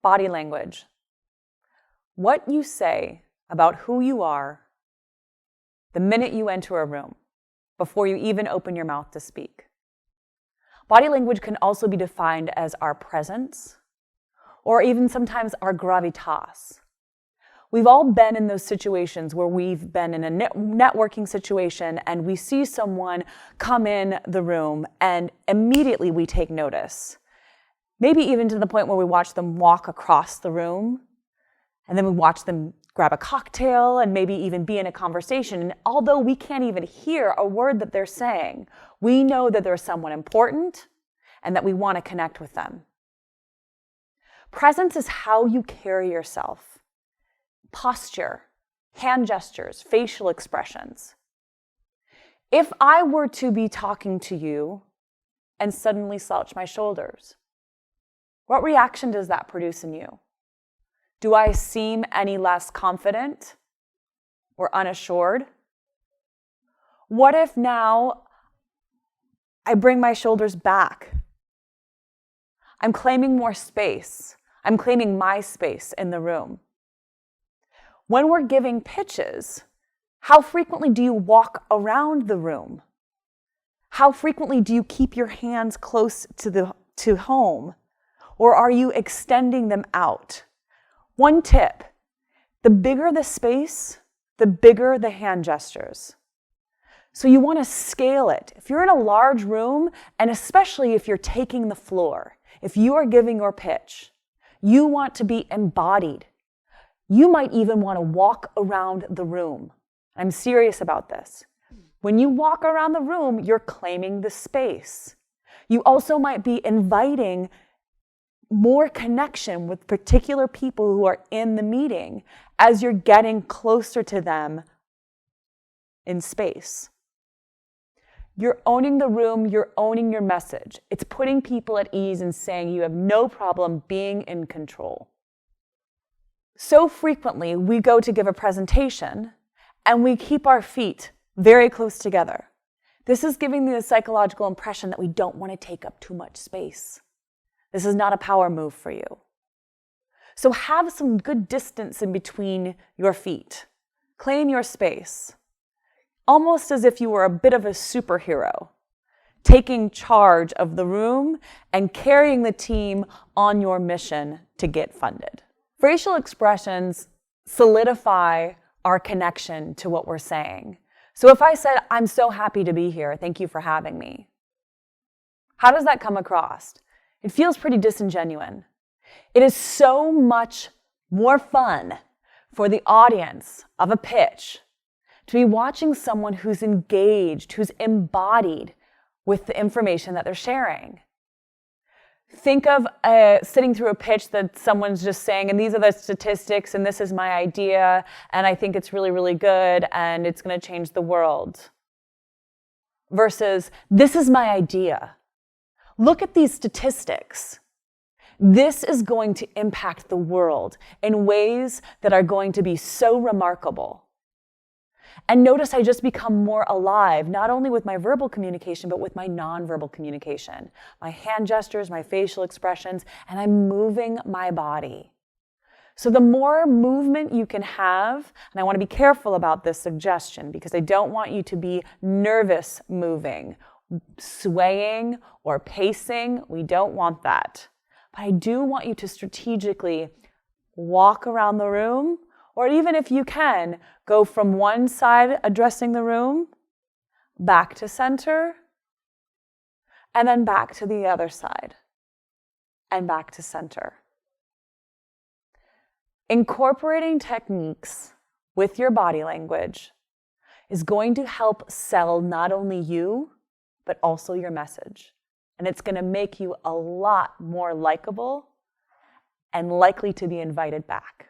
Body language. What you say about who you are the minute you enter a room, before you even open your mouth to speak. Body language can also be defined as our presence, or even sometimes our gravitas. We've all been in those situations where we've been in a networking situation and we see someone come in the room and immediately we take notice. Maybe even to the point where we watch them walk across the room and then we watch them grab a cocktail and maybe even be in a conversation. And although we can't even hear a word that they're saying, we know that there's someone important and that we want to connect with them. Presence is how you carry yourself. Posture, hand gestures, facial expressions. If I were to be talking to you and suddenly slouch my shoulders, what reaction does that produce in you? Do I seem any less confident or unassured? What if now I bring my shoulders back? I'm claiming more space. I'm claiming my space in the room. When we're giving pitches, how frequently do you walk around the room? How frequently do you keep your hands close to home? Or are you extending them out? One tip, the bigger the space, the bigger the hand gestures. So you want to scale it. If you're in a large room, and especially if you're taking the floor, if you are giving your pitch, you want to be embodied. You might even want to walk around the room. I'm serious about this. When you walk around the room, you're claiming the space. You also might be inviting more connection with particular people who are in the meeting as you're getting closer to them in space. You're owning the room, you're owning your message. It's putting people at ease and saying you have no problem being in control. So frequently, we go to give a presentation and we keep our feet very close together. This is giving the psychological impression that we don't want to take up too much space. This is not a power move for you. So have some good distance in between your feet. Claim your space, almost as if you were a bit of a superhero, taking charge of the room and carrying the team on your mission to get funded. Facial expressions solidify our connection to what we're saying. So if I said, "I'm so happy to be here, thank you for having me," how does that come across? It feels pretty disingenuous. It is so much more fun for the audience of a pitch to be watching someone who's engaged, who's embodied with the information that they're sharing. Think of sitting through a pitch that someone's just saying, and these are the statistics, and this is my idea, and I think it's really, really good, and it's going to change the world. Versus, this is my idea. Look at these statistics. This is going to impact the world in ways that are going to be so remarkable. And notice I just become more alive, not only with my verbal communication, but with my nonverbal communication, my hand gestures, my facial expressions, and I'm moving my body. So the more movement you can have, and I want to be careful about this suggestion because I don't want you to be nervous moving, swaying, or pacing. We don't want that. But I do want you to strategically walk around the room, or even if you can, go from one side addressing the room, back to center, and then back to the other side, and back to center. Incorporating techniques with your body language is going to help sell not only you, but also your message. And it's going to make you a lot more likable and likely to be invited back.